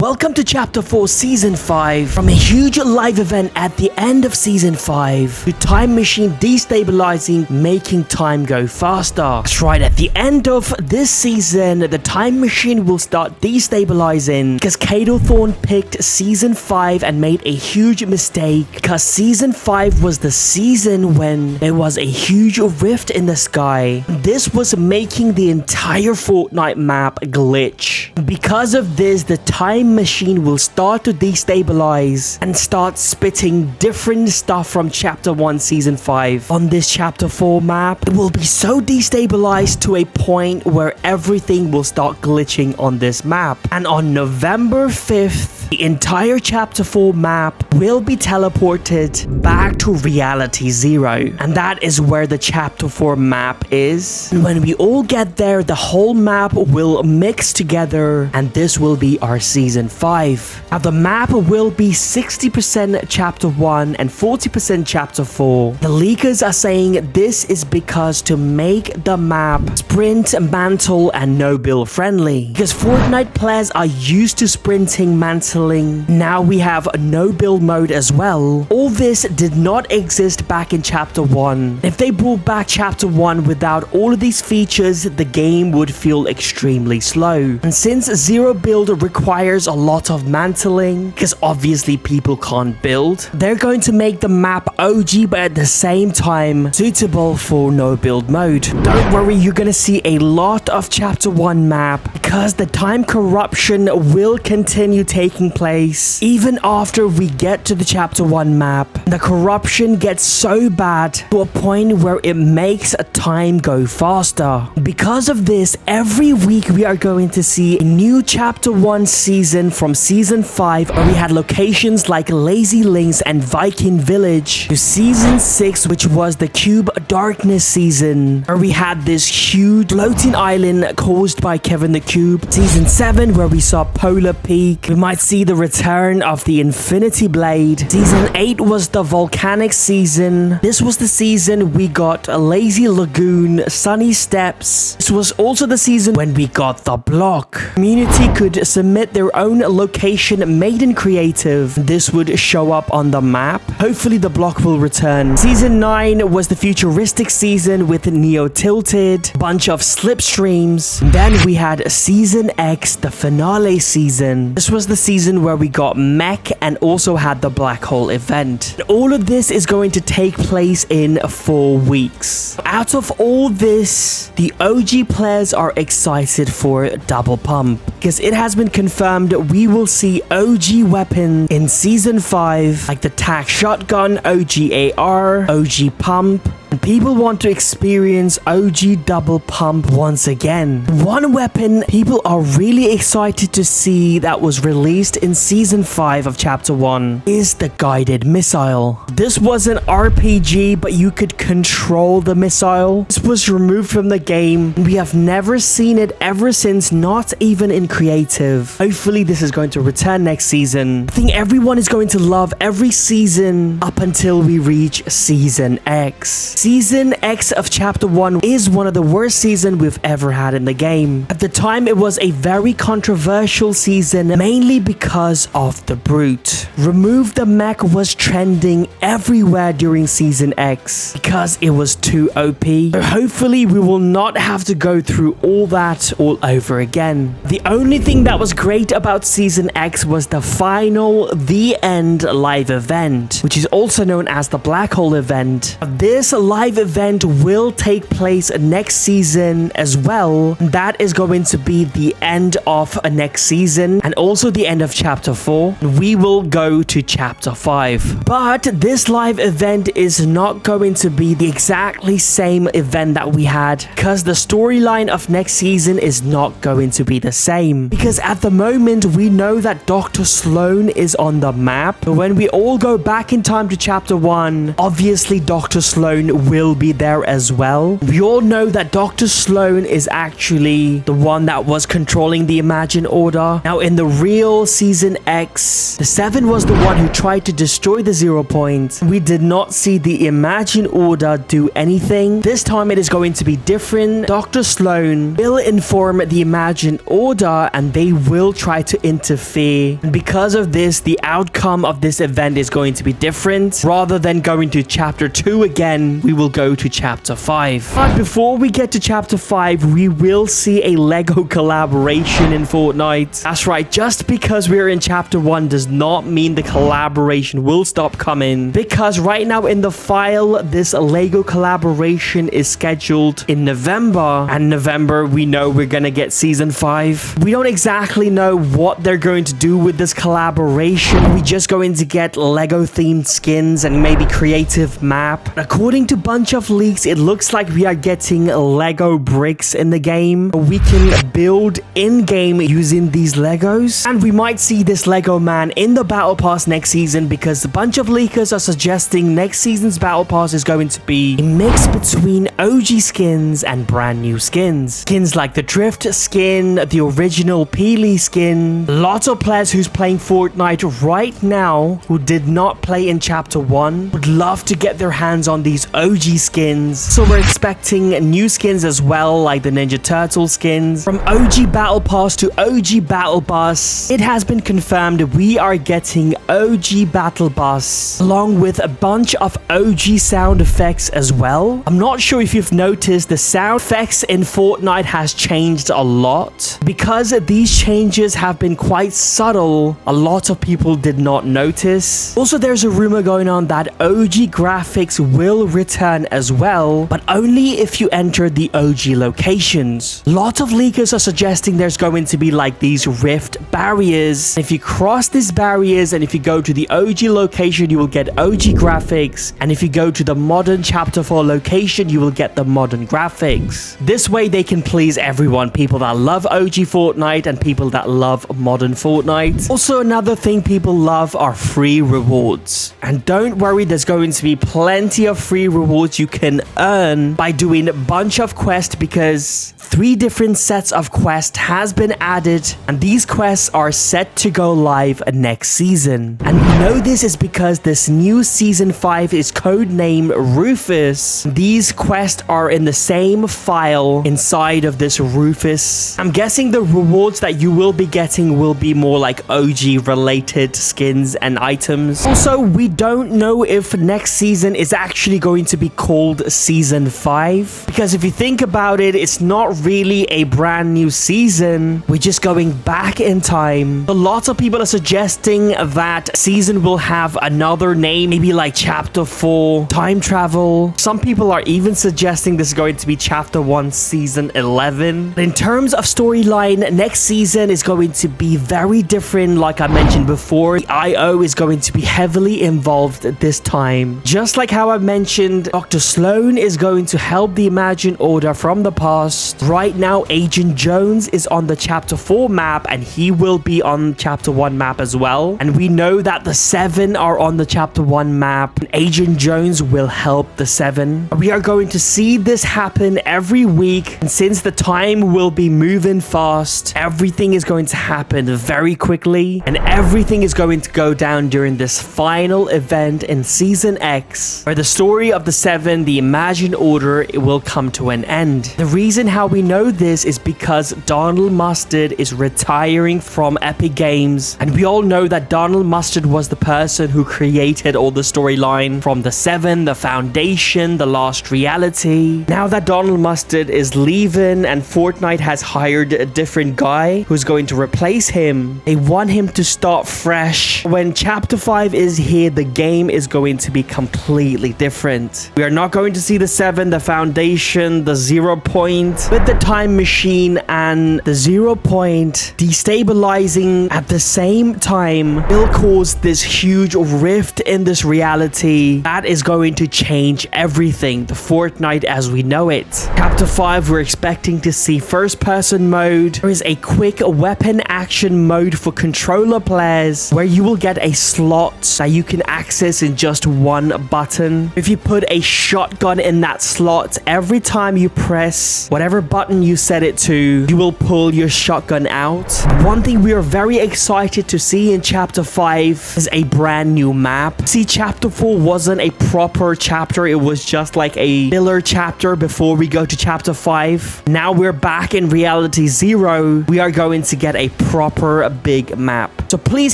Welcome to Chapter 4 Season 5. From a huge live event at the end of Season 5 to time machine destabilizing, making time go faster. That's right, at the end of this season, the time machine will start destabilizing because Kato Thorn picked Season 5 and made a huge mistake because Season 5 was the season when there was a huge rift in the sky. This was making the entire Fortnite map glitch. Because of this, the time machine will start to destabilize and start spitting different stuff from Chapter 1 Season 5. On this Chapter 4 map, it will be so destabilized to a point where everything will start glitching on this map. And on November 5th, the entire Chapter 4 map will be teleported back to Reality Zero. And that is where the Chapter 4 map is. And when we all get there, the whole map will mix together and this will be our Season 5. Now the map will be 60% Chapter 1 and 40% Chapter 4. The leakers are saying this is because to make the map sprint, mantle, and no build friendly. Because Fortnite players are used to sprinting, mantling. Now we have a no build mode as well. All this did not exist back in Chapter 1. If they brought back Chapter 1 without all of these features, the game would feel extremely slow. And since zero build requires a lot of mantling, because obviously people can't build, they're going to make the map OG but at the same time suitable for no build mode. Don't worry, you're gonna see a lot of Chapter 1 map because the time corruption will continue taking place even after we get to the Chapter 1 map. The corruption gets so bad to a point where it makes time go faster. Because of this, every week we are going to see a new Chapter 1 season from Season 5 where we had locations like Lazy Links and Viking Village, to Season 6 which was the Cube Darkness season where we had this huge floating island caused by Kevin the Cube. Season 7 where we saw Polar Peak. We might see the return of the Infinity Blade. Season 8 was the volcanic season. This was the season we got a Lazy Lagoon, Sunny Steps. This was also the season when we got the block. Community could submit their own location made in creative. This would show up on the map. Hopefully the block will return. Season 9 was the futuristic season with Neo Tilted, bunch of slipstreams. Then we had Season X, the finale season. This was the season where we got mech and also had the black hole event. And all of this is going to take place in 4 weeks. Out of all this, the OG players are excited for Double Pump because it has been confirmed we will see OG weapons in Season 5 like the TAC shotgun, OG AR, OG pump. And people want to experience OG Double Pump once again. One weapon people are really excited to see that was released in Season 5 of Chapter 1 is the guided missile. This was an RPG, but you could control the missile. This was removed from the game. We have never seen it ever since, not even in creative. Hopefully this is going to return next season. I think everyone is going to love every season up until we reach Season X. Season X of Chapter 1 is one of the worst seasons we've ever had in the game. At the time, it was a very controversial season, mainly because of the Brute. Remove the Mech was trending everywhere during Season X because it was too OP. So hopefully, we will not have to go through all that all over again. The only thing that was great about Season X was the final, the end live event, which is also known as the Black Hole event. This live event will take place next season as well. That is going to be the end of next season and also the end of Chapter 4. We will go to Chapter 5. But this live event is not going to be the exactly same event that we had because the storyline of next season is not going to be the same. Because at the moment, we know that Dr. Sloan is on the map. But when we all go back in time to Chapter 1, obviously Dr. Sloan will be there as well. We all know that Dr. Sloan is actually the one that was controlling the Imagine Order. Now, in the real Season X, the 7 was the one who tried to destroy the 0 Point. We did not see the Imagine Order do anything. This time it is going to be different. Dr. Sloan will inform the Imagine Order and they will try to interfere. And because of this, the outcome of this event is going to be different. Rather than going to chapter 2 again, we will go to chapter 5. But before we get to chapter 5, we will see a Lego collaboration in Fortnite. That's right, just because we're in chapter 1 does not mean the collaboration will stop coming. Because right now in the file, this Lego collaboration is scheduled in November. And November, we know we're gonna get season 5. We don't exactly know what they're going to do with this collaboration. We're just going to get Lego themed skins and maybe creative map. According to bunch of leaks, it looks like we are getting Lego bricks in the game. We can build in-game using these Legos. And we might see this Lego man in the battle pass next season because a bunch of leakers are suggesting next season's battle pass is going to be a mix between OG skins and brand new skins. Skins like the Drift skin, the original Peely skin. Lots of players who's playing Fortnite right now who did not play in chapter 1 would love to get their hands on these OG skins. So we're expecting new skins as well, like the Ninja Turtle skins. From OG Battle Pass to OG Battle Bus, it has been confirmed we are getting OG Battle Bus along with a bunch of OG sound effects as well. I'm not sure if you've noticed the sound effects in Fortnite has changed a lot. Because these changes have been quite subtle, a lot of people did not notice. Also, there's a rumor going on that OG graphics will return as well, but only if you enter the OG locations. Lots of leakers are suggesting there's going to be like these rift barriers. If you cross these barriers and if you go to the OG location, you will get OG graphics. And if you go to the modern chapter 4 location, you will get the modern graphics. This way they can please everyone, people that love OG Fortnite and people that love modern Fortnite. Also, another thing people love are free rewards. And don't worry, there's going to be plenty of free rewards you can earn by doing a bunch of quests because 3 different sets of quests has been added and these quests are set to go live next season. And we know this is because this new season 5 is codenamed Rufus. These quests are in the same file inside of this Rufus. I'm guessing the rewards that you will be getting will be more like OG related skins and items. Also, we don't know if next season is actually going to be called season 5 because if you think about it, it's not really a brand new season. We're just going back in time. A lot of people are suggesting that season will have another name, maybe like chapter 4 time travel. Some people are even suggesting this is going to be chapter 1 season 11. In terms of storyline, next season is going to be very different. Like I mentioned before, the IO is going to be heavily involved this time. Just like how I mentioned, Dr. Sloan is going to help the Imagine Order from the past. Right now, Agent Jones is on the chapter 4 map and he will be on chapter 1 map as well. And we know that the 7 are on the chapter 1 map. And Agent Jones will help the 7. We are going to see this happen every week. And since the time will be moving fast, everything is going to happen very quickly. And everything is going to go down during this final event in Season X, where the story of the 7, the Imagine Order, it will come to an end. The reason how we know this is because Donald Mustard is retiring from Epic Games. And we all know that Donald Mustard was the person who created all the storyline from the 7, the Foundation, the Lost Reality. Now that Donald Mustard is leaving and Fortnite has hired a different guy who's going to replace him, they want him to start fresh. When chapter 5 is here, the game is going to be completely different. We are not going to see the 7, the Foundation, the 0 Point with the time machine and the 0 Point destabilizing at the same time will cause this huge rift in this reality that is going to change everything, the Fortnite as we know it. Chapter 5, we're expecting to see first person mode. There is a quick weapon action mode for controller players where you will get a slot that you can access in just one button. If you put a shotgun in that slot. Every time you press whatever button you set it to, you will pull your shotgun out. One thing we are very excited to see in Chapter 5 is a brand new map. See, Chapter 4 wasn't a proper chapter. It was just like a filler chapter before we go to Chapter 5. Now we're back in Reality Zero. We are going to get a proper big map. So please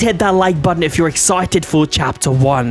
hit that like button if you're excited for Chapter 1.